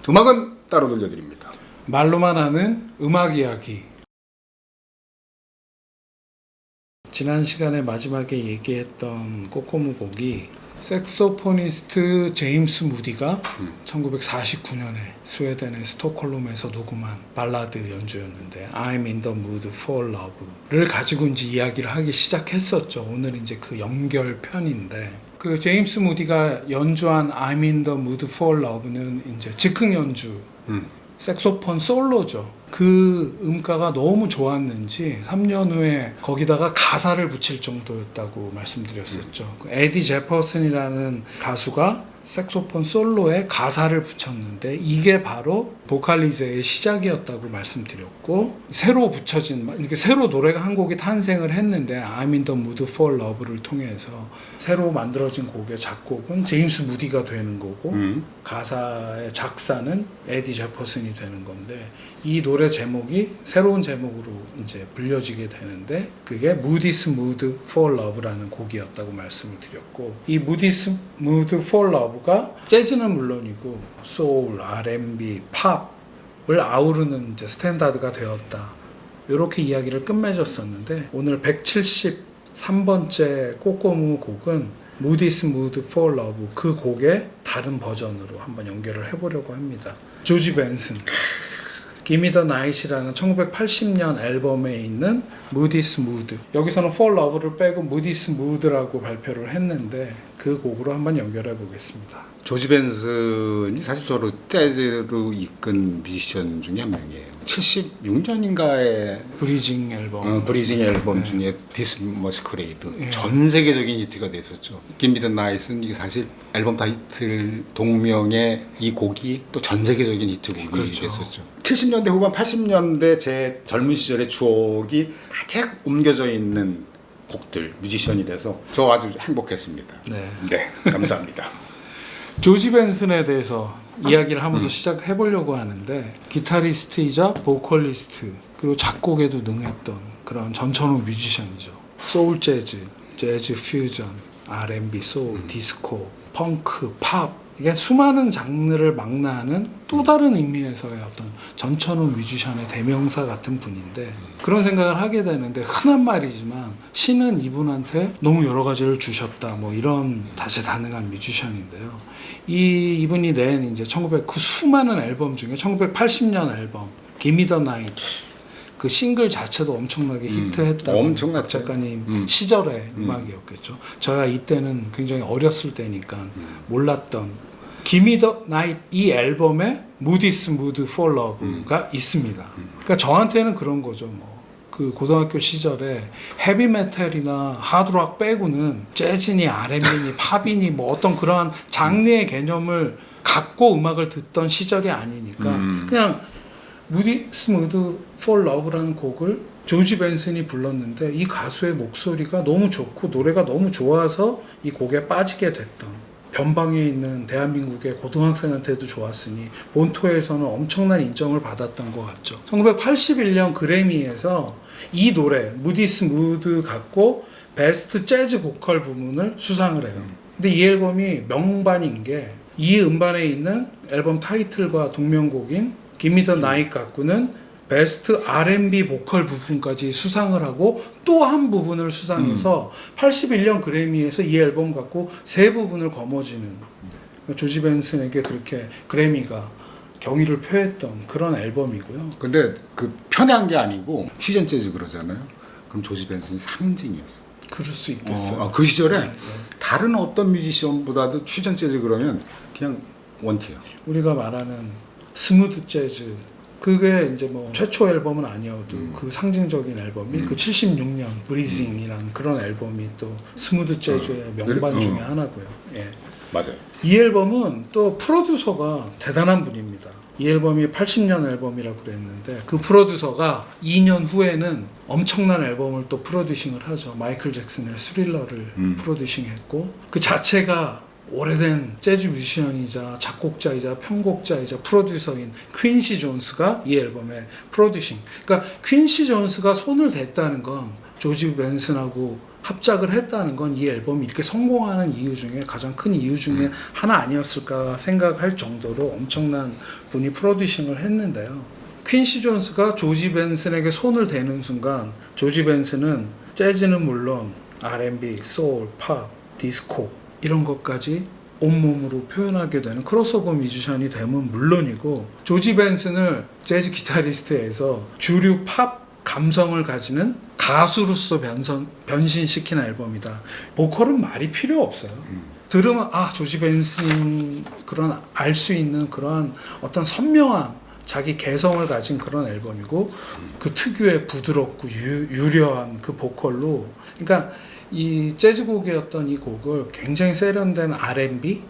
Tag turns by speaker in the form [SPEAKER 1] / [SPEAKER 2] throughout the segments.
[SPEAKER 1] 음악은 따로 들려드립니다.
[SPEAKER 2] 말로만 하는 음악 이야기. 지난 시간에 마지막에 얘기했던 꼬꼬무 곡이 색소포니스트 제임스 무디가 1949년에 스웨덴의 스톡홀름에서 녹음한 발라드 연주였는데 I'm in the mood for love를 가지고 이제 이야기를 하기 시작했었죠. 오늘 이제 그 연결편인데 그 제임스 무디가 연주한 I'm in the mood for love는 이제 즉흥 연주 색소폰 솔로죠. 그 음가가 너무 좋았는지 3년 후에 거기다가 가사를 붙일 정도였다고 말씀드렸었죠. 에디 제퍼슨이라는 가수가 색소폰 솔로에 가사를 붙였는데 이게 바로 보컬리즈의 시작이었다고 말씀드렸고, 새로 붙여진, 이렇게 새로 노래가 한 곡이 탄생을 했는데 I'm in the mood for love를 통해서 새로 만들어진 곡의 작곡은 제임스 무디가 되는 거고 가사의 작사는 에디 제퍼슨이 되는 건데, 이 노래 제목이 새로운 제목으로 이제 불려지게 되는데 그게 Moody's Mood for Love라는 곡이었다고 말씀을 드렸고, 이 Moody's Mood for Love가 재즈는 물론이고 소울, R&B, 팝을 아우르는 이제 스탠다드가 되었다. 이렇게 이야기를 끝맺었었는데 오늘 173번째 꼬꼬무 곡은 Moody's Mood for Love, 그 곡의 다른 버전으로 한번 연결을 해보려고 합니다. 조지 벤슨 Give Me the Night이라는 1980년 앨범에 있는 Moody's Mood, 여기서는 For Love를 빼고 Moody's Mood라고 발표를 했는데 그 곡으로 한번 연결해 보겠습니다.
[SPEAKER 1] 조지 벤슨이 사실 저로 재즈로 이끈 뮤지션 중에 한 명이에요. 76년인가에
[SPEAKER 2] 브리징 앨범,
[SPEAKER 1] 브리징 앨범 중에 This Masquerade,
[SPEAKER 2] 예.
[SPEAKER 1] 전 세계적인 히트가 됐었죠. Give Me the Night은 이게 사실 앨범 타이틀 동명의 이 곡이 또 전 세계적인 히트곡이
[SPEAKER 2] 그렇죠.
[SPEAKER 1] 됐었죠. 70년대 후반 80년대 제 젊은 시절의 추억이 가득 옮겨져 있는 곡들, 뮤지션이라서 저 아주 행복했습니다.
[SPEAKER 2] 네.
[SPEAKER 1] 네, 감사합니다.
[SPEAKER 2] 조지 벤슨에 대해서 이야기를 하면서 시작해 보려고 하는데, 기타리스트이자 보컬리스트 그리고 작곡에도 능했던 그런 전천후 뮤지션이죠. 소울 재즈, 재즈 퓨전, R&B, 소울, 디스코, 펑크, 팝, 이게 수많은 장르를 망라하는 또 다른 의미에서의 어떤 전천후 뮤지션의 대명사 같은 분인데, 그런 생각을 하게 되는데, 흔한 말이지만 신은 이분한테 너무 여러 가지를 주셨다, 뭐 이런 다재다능한 뮤지션인데요. 이분이 낸 이제 그 수많은 앨범 중에 1980년 앨범 Give Me the Night, 그 싱글 자체도 엄청나게 히트했다고.
[SPEAKER 1] 엄청났죠.
[SPEAKER 2] 작가님 시절의 음악이었겠죠. 저야 이때는 굉장히 어렸을 때니까 몰랐던 Give Me the Night, 이 앨범에 Moody's Mood for Love가 있습니다. 그러니까 저한테는 그런 거죠. 뭐 그 고등학교 시절에 헤비메탈이나 하드락 빼고는 재즈니 R&B니 팝이니 뭐 어떤 그러한 장르의 개념을 갖고 음악을 듣던 시절이 아니니까 그냥 Moody's Mood for Love라는 곡을 조지 벤슨이 불렀는데 이 가수의 목소리가 너무 좋고 노래가 너무 좋아서 이 곡에 빠지게 됐던, 변방에 있는 대한민국의 고등학생한테도 좋았으니 본토에서는 엄청난 인정을 받았던 것 같죠. 1981년 그래미에서 이 노래 Moody's Mood 갖고 베스트 재즈 보컬 부문을 수상을 해요. 근데 이 앨범이 명반인 게 이 음반에 있는 앨범 타이틀과 동명곡인 Give Me the Night 갖고는 베스트 R&B 보컬 부분까지 수상을 하고 또 한 부분을 수상해서 81년 그래미에서 이 앨범 갖고 세 부분을 거머쥐는, 조지 벤슨에게 그렇게 그래미가 경의를 표했던 그런 앨범이고요.
[SPEAKER 1] 근데 그 편한 게 아니고 퓨전 재즈 그러잖아요. 그럼 조지 벤슨이 상징이었어.
[SPEAKER 2] 그럴 수 있겠어요.
[SPEAKER 1] 그 시절에 다른 어떤 뮤지션보다도 퓨전 재즈 그러면 그냥 원티어.
[SPEAKER 2] 우리가 말하는 스무드 재즈, 그게 이제 뭐 최초 앨범은 아니어도 그 상징적인 앨범이 그 76년 브리징이라는 그런 앨범이 또 스무드 재즈의 명반 중에 하나고요. 예.
[SPEAKER 1] 맞아요.
[SPEAKER 2] 이 앨범은 또 프로듀서가 대단한 분입니다. 이 앨범이 80년 앨범이라고 그랬는데 그 프로듀서가 2년 후에는 엄청난 앨범을 또 프로듀싱을 하죠. 마이클 잭슨의 스릴러를 프로듀싱했고, 그 자체가 오래된 재즈 뮤지션이자 작곡자이자 편곡자이자 프로듀서인 퀸시 존스가 이 앨범의 프로듀싱. 그러니까 퀸시 존스가 손을 댔다는 건 조지 벤슨하고 합작을 했다는 건 이 앨범이 이렇게 성공하는 이유 중에 가장 큰 이유 중에 하나 아니었을까 생각할 정도로 엄청난 분이 프로듀싱을 했는데요. 퀸시 존스가 조지 벤슨에게 손을 대는 순간 조지 벤슨은 재즈는 물론 R&B, 소울, 팝, 디스코 이런 것까지 온몸으로 표현하게 되는 크로스오버 뮤지션이 되면 물론이고 조지 벤슨을 재즈 기타리스트에서 주류 팝 감성을 가지는 가수로서 변신시킨 앨범이다. 보컬은 말이 필요 없어요. 들으면 조지 벤슨 그런 알 수 있는 그러한 어떤 선명한 자기 개성을 가진 그런 앨범이고 그 특유의 부드럽고 유려한 그 보컬로 그러니까 이 재즈곡이었던 이 곡을 굉장히 세련된 R&B,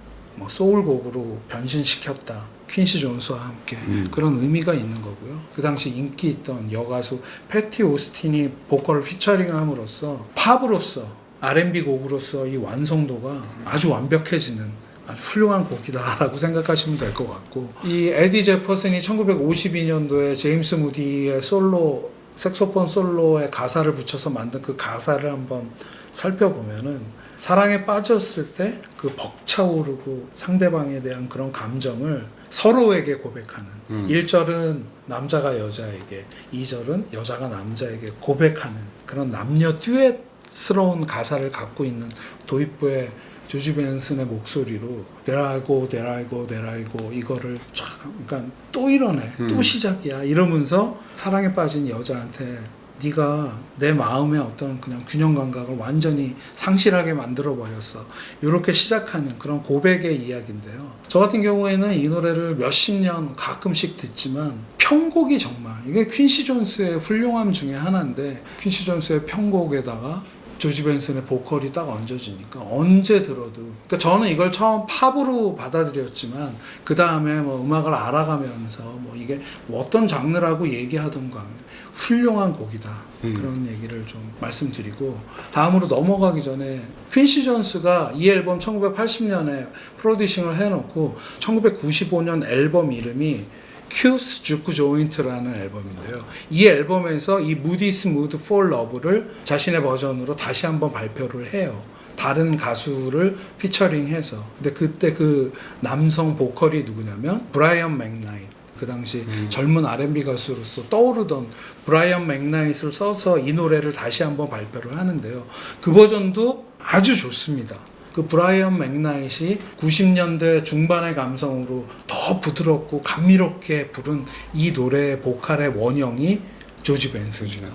[SPEAKER 2] 소울곡으로 변신시켰다. 퀸시 존스와 함께 그런 의미가 있는 거고요. 그 당시 인기 있던 여가수 패티 오스틴이 보컬을 피처링함으로써 팝으로서 R&B 곡으로서 이 완성도가 아주 완벽해지는 아주 훌륭한 곡이다라고 생각하시면 될 것 같고 이 에디 제퍼슨이 1952년도에 제임스 무디의 솔로 색소폰 솔로에 가사를 붙여서 만든 그 가사를 한번 살펴보면은 사랑에 빠졌을 때 그 벅차오르고 상대방에 대한 그런 감정을 서로에게 고백하는 1절은 남자가 여자에게 2절은 여자가 남자에게 고백하는 그런 남녀 듀엣스러운 가사를 갖고 있는 도입부의 조지 벤슨의 목소리로 There I go, there I go, there I go 이거를 쫙 그러니까 또 이러네 또 시작이야 이러면서 사랑에 빠진 여자한테 네가 내 마음의 어떤 그냥 균형 감각을 완전히 상실하게 만들어 버렸어. 이렇게 시작하는 그런 고백의 이야기인데요. 저 같은 경우에는 이 노래를 몇십 년 가끔씩 듣지만 편곡이 정말 이게 퀸시 존스의 훌륭함 중에 하나인데 퀸시 존스의 편곡에다가 조지 벤슨의 보컬이 딱 얹어지니까 언제 들어도 그러니까 저는 이걸 처음 팝으로 받아들였지만 그 다음에 음악을 알아가면서 이게 어떤 장르라고 얘기하던가 훌륭한 곡이다 그런 얘기를 좀 말씀드리고 다음으로 넘어가기 전에 퀸시 존스가 이 앨범 1980년에 프로듀싱을 해놓고 1995년 앨범 이름이 큐스 주크 조인트라는 앨범인데요. 이 앨범에서 이 무디스 무드 폴 러브를 자신의 버전으로 다시 한번 발표를 해요. 다른 가수를 피처링해서. 근데 그때 그 남성 보컬이 누구냐면 브라이언 맥나잇. 그 당시 젊은 R&B 가수로서 떠오르던 브라이언 맥나잇을 써서 이 노래를 다시 한번 발표를 하는데요. 그 버전도 아주 좋습니다. 그 브라이언 맥나잇이 90년대 중반의 감성으로 더 부드럽고 감미롭게 부른 이 노래의 보컬의 원형이 조지 벤슨이다.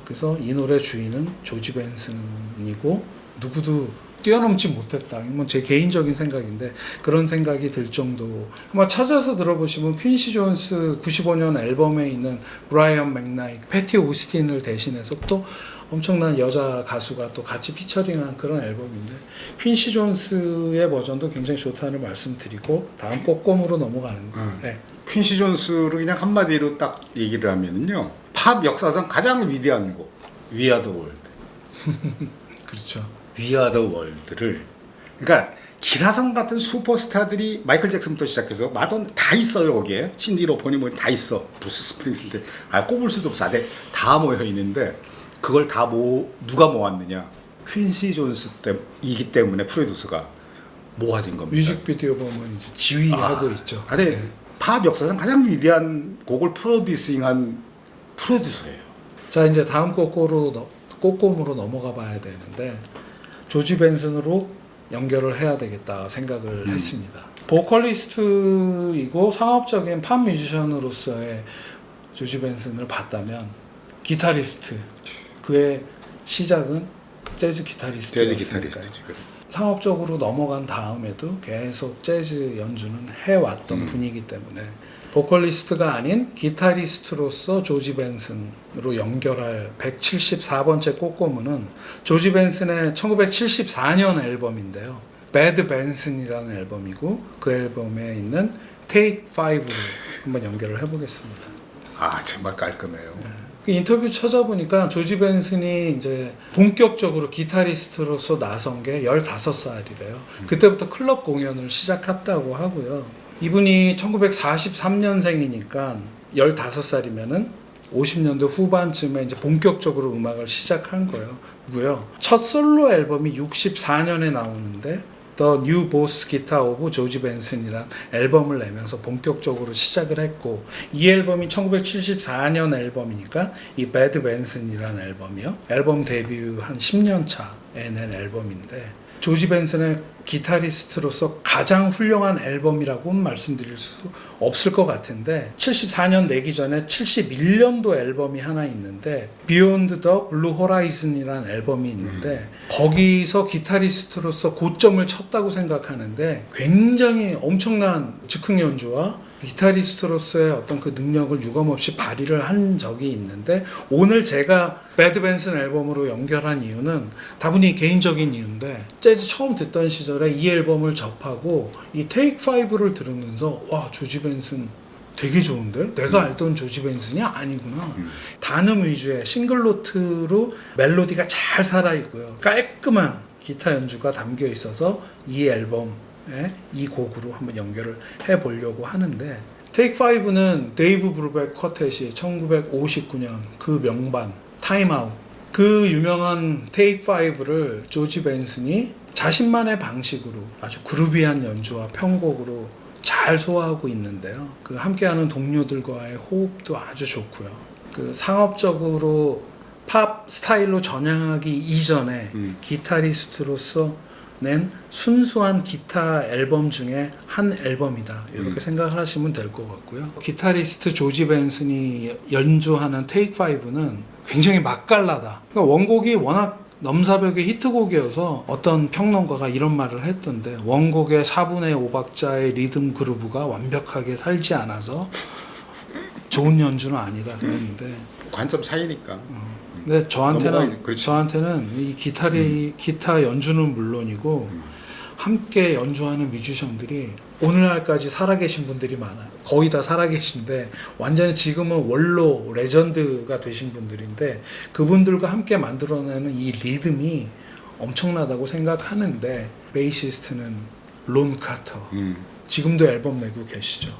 [SPEAKER 2] 그래서 이 노래 주인은 조지 벤슨이고 누구도 뛰어넘지 못했다. 이건 제 개인적인 생각인데 그런 생각이 들 정도. 한번 찾아서 들어보시면 퀸시 존스 95년 앨범에 있는 브라이언 맥나잇, 패티 오스틴을 대신해서 또 엄청난 여자 가수가 또 같이 피처링한 그런 앨범인데 퀸시 존스의 버전도 굉장히 좋다는 말씀드리고 다음 꼬꼼으로 넘어가는 거예요. 네.
[SPEAKER 1] 퀸시 존스를 그냥 한마디로 딱 얘기를 하면요. 팝 역사상 가장 위대한 곡 We Are the World.
[SPEAKER 2] 그렇죠.
[SPEAKER 1] We Are the World를 그러니까 기라성 같은 슈퍼스타들이 마이클 잭슨부터 시작해서 마돈 다 있어요. 거기에 신디 로퍼니 다 있어. 브루스 스프링스인데 꼽을 수도 없어. 다 모여 있는데 그걸 다 누가 모았느냐? 퀸시 존스 이기 때문에 프로듀서가 모아진 겁니다.
[SPEAKER 2] 뮤직비디오 보면 이제 지휘하고 있죠.
[SPEAKER 1] 네. 팝 역사상 가장 위대한 곡을 프로듀싱한 프로듀서예요.
[SPEAKER 2] 자 이제 다음 꼬꼼으로 넘어가 봐야 되는데 조지 벤슨으로 연결을 해야 되겠다 생각을 했습니다. 보컬리스트이고 상업적인 팝 뮤지션으로서의 조지 벤슨을 봤다면 기타리스트 그의 시작은 재즈 기타리스트였으니까요. 상업적으로 넘어간 다음에도 계속 재즈 연주는 해왔던 분이기 때문에 보컬리스트가 아닌 기타리스트로서 조지 벤슨으로 연결할 174번째 꼬꼬무는 조지 벤슨의 1974년 앨범인데요. 배드 벤슨이라는 앨범이고 그 앨범에 있는 Take 5로 한번 연결을 해보겠습니다.
[SPEAKER 1] 정말 깔끔해요.
[SPEAKER 2] 그 인터뷰 찾아보니까 조지 벤슨이 이제 본격적으로 기타리스트로서 나선 게 15살이래요. 그때부터 클럽 공연을 시작했다고 하고요. 이분이 1943년생이니까 15살이면은 50년대 후반쯤에 이제 본격적으로 음악을 시작한 거고요. 첫 솔로 앨범이 64년에 나오는데 The New Boss Guitar of 조지 벤슨이란 앨범을 내면서 본격적으로 시작을 했고, 이 앨범이 1974년 앨범이니까 이 배드 벤슨이란 앨범이요. 앨범 데뷔 한 10년 차에 낸 앨범인데, 조지 벤슨의 기타리스트로서 가장 훌륭한 앨범이라고는 말씀드릴 수 없을 것 같은데, 74년 내기 전에 71년도 앨범이 하나 있는데 Beyond the Blue Horizon이라는 앨범이 있는데 거기서 기타리스트로서 고점을 쳤다고 생각하는데, 굉장히 엄청난 즉흥 연주와 기타리스트로서의 어떤 그 능력을 유감없이 발휘를 한 적이 있는데, 오늘 제가 배드 벤슨 앨범으로 연결한 이유는 다분히 개인적인 이유인데, 재즈 처음 듣던 시절에 이 앨범을 접하고 이 테이크 5를 들으면서 와, 조지 벤슨 되게 좋은데? 내가 알던 조지 벤슨이 아니구나. 단음 위주의 싱글노트로 멜로디가 잘 살아있고요, 깔끔한 기타 연주가 담겨 있어서 이 앨범 이 곡으로 한번 연결을 해보려고 하는데, 테이크 5는 데이브 브루백 쿼텟이 1959년 그 명반 타임아웃, 그 유명한 테이크 5를 조지 벤슨이 자신만의 방식으로 아주 그루비한 연주와 편곡으로 잘 소화하고 있는데요. 그 함께하는 동료들과의 호흡도 아주 좋고요. 그 상업적으로 팝 스타일로 전향하기 이전에 기타리스트로서 낸 순수한 기타 앨범 중에 한 앨범이다, 이렇게 생각을 하시면 될 것 같고요. 기타리스트 조지 벤슨이 연주하는 테이크 5는 굉장히 맛깔나다. 그러니까 원곡이 워낙 넘사벽의 히트곡이어서 어떤 평론가가 이런 말을 했던데, 원곡의 4분의 5박자의 리듬 그루브가 완벽하게 살지 않아서 좋은 연주는 아니다 그랬는데,
[SPEAKER 1] 관점 차이니까.
[SPEAKER 2] 근데
[SPEAKER 1] 그렇지.
[SPEAKER 2] 저한테는 이 기타 연주는 물론이고 함께 연주하는 뮤지션들이 오늘날까지 살아계신 분들이 많아요. 거의 다 살아계신데 완전히 지금은 원로 레전드가 되신 분들인데, 그분들과 함께 만들어내는 이 리듬이 엄청나다고 생각하는데, 베이시스트는 론 카터, 지금도 앨범 내고 계시죠.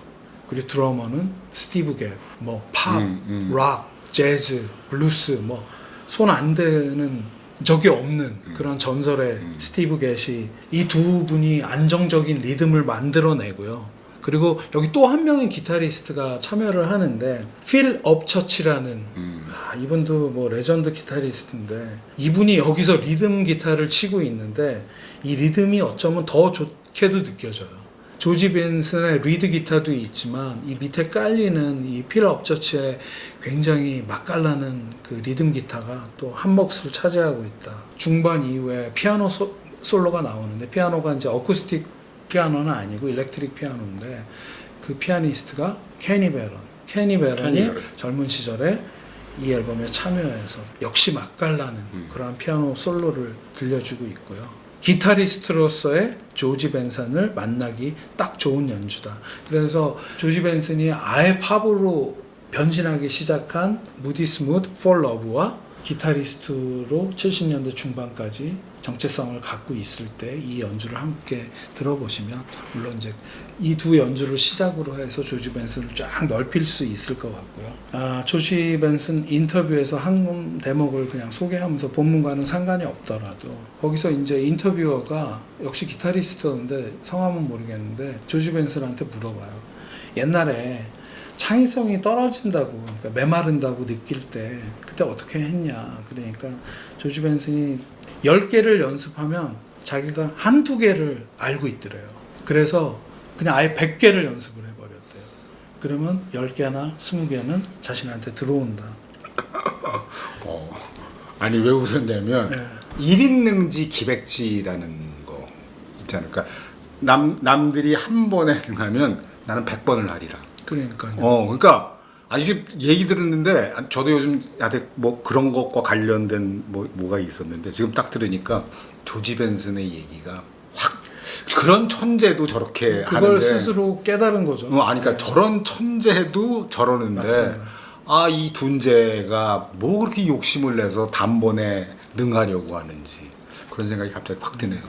[SPEAKER 2] 그리고 드러머는 스티브 갭, 뭐 팝, 락, 재즈, 블루스, 뭐 손 안 대는 적이 없는 그런 전설의 스티브 겟이 이 두 분이 안정적인 리듬을 만들어내고요. 그리고 여기 또 한 명의 기타리스트가 참여를 하는데 필 업처치라는 이분도 뭐 레전드 기타리스트인데, 이분이 여기서 리듬 기타를 치고 있는데 이 리듬이 어쩌면 더 좋게도 느껴져요. 조지 벤슨의 리드 기타도 있지만 이 밑에 깔리는 이 필 업처치의 굉장히 맛깔나는 그 리듬 기타가 또 한 몫을 차지하고 있다. 중반 이후에 피아노 솔로가 나오는데, 피아노가 이제 어쿠스틱 피아노는 아니고 일렉트릭 피아노인데, 그 피아니스트가 케니 베런이 젊은 시절에 이 앨범에 참여해서 역시 맛깔나는 그러한 피아노 솔로를 들려주고 있고요. 기타리스트로서의 조지 벤슨을 만나기 딱 좋은 연주다. 그래서 조지 벤슨이 아예 팝으로 변신하기 시작한 무디 스무드 폴 러브와 기타리스트로 70년대 중반까지 정체성을 갖고 있을 때 이 연주를 함께 들어보시면, 물론 이제 이 두 연주를 시작으로 해서 조지 벤슨을 쫙 넓힐 수 있을 것 같고요. 조지 벤슨 인터뷰에서 한 대목을 그냥 소개하면서 본문과는 상관이 없더라도, 거기서 이제 인터뷰어가 역시 기타리스트인데 성함은 모르겠는데 조지 벤슨한테 물어봐요. 옛날에 창의성이 떨어진다고, 그러니까 메마른다고 느낄 때 그때 어떻게 했냐. 그러니까 조지 벤슨이 10개를 연습하면 자기가 한두 개를 알고 있더래요. 그래서 그냥 아예 100개를 연습을 해버렸대요. 그러면 10개나 20개는 자신한테 들어온다.
[SPEAKER 1] 아니 왜 웃었냐면 1인 능지 기백지라는 거 있잖아요. 그러니까 남들이 한 번에 능하면 나는 100번을 하리라.
[SPEAKER 2] 그러니까요.
[SPEAKER 1] 그러니까 아니 지금 얘기 들었는데 저도 요즘 뭐 그런 것과 관련된 뭐가 있었는데, 지금 딱 들으니까 조지 벤슨의 얘기가 확, 그런 천재도 저렇게
[SPEAKER 2] 그걸
[SPEAKER 1] 하는데
[SPEAKER 2] 스스로 깨달은 거죠.
[SPEAKER 1] 그러니까 저런 천재도 저러는데,
[SPEAKER 2] 맞습니다.
[SPEAKER 1] 이 둔재가 뭐 그렇게 욕심을 내서 단번에 능하려고 하는지, 그런 생각이 갑자기 확 드네요.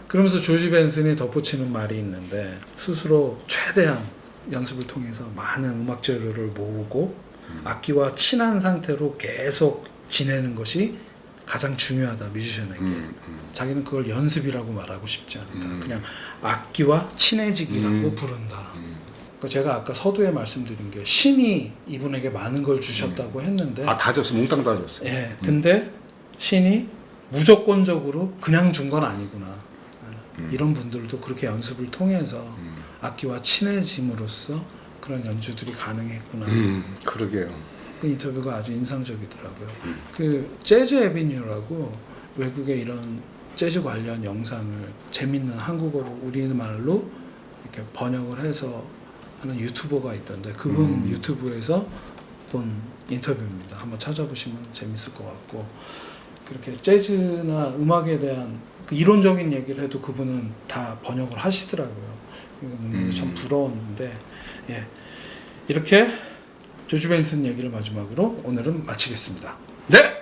[SPEAKER 2] 그러면서 조지 벤슨이 덧붙이는 말이 있는데, 스스로 최대한 연습을 통해서 많은 음악 재료를 모으고 악기와 친한 상태로 계속 지내는 것이 가장 중요하다 뮤지션에게. 자기는 그걸 연습이라고 말하고 싶지 않다. 그냥 악기와 친해지기라고 부른다. 그러니까 제가 아까 서두에 말씀드린 게 신이 이분에게 많은 걸 주셨다고 했는데
[SPEAKER 1] 다 줬어. 몽땅 다 줬어.
[SPEAKER 2] 예, 근데 신이 무조건적으로 그냥 준 건 아니구나. 이런 분들도 그렇게 연습을 통해서 악기와 친해짐으로써 그런 연주들이 가능했구나.
[SPEAKER 1] 그러게요.
[SPEAKER 2] 그 인터뷰가 아주 인상적이더라고요. 그 재즈 에비뉴라고 외국의 이런 재즈 관련 영상을 재밌는 한국어로 우리말로 이렇게 번역을 해서 하는 유튜버가 있던데 그분 유튜브에서 본 인터뷰입니다. 한번 찾아보시면 재밌을 것 같고 그렇게 재즈나 음악에 대한 그 이론적인 얘기를 해도 그분은 다 번역을 하시더라고요. 이거 능력이 참 부러웠는데 예. 이렇게 조지 벤슨 얘기를 마지막으로 오늘은 마치겠습니다.
[SPEAKER 1] 네.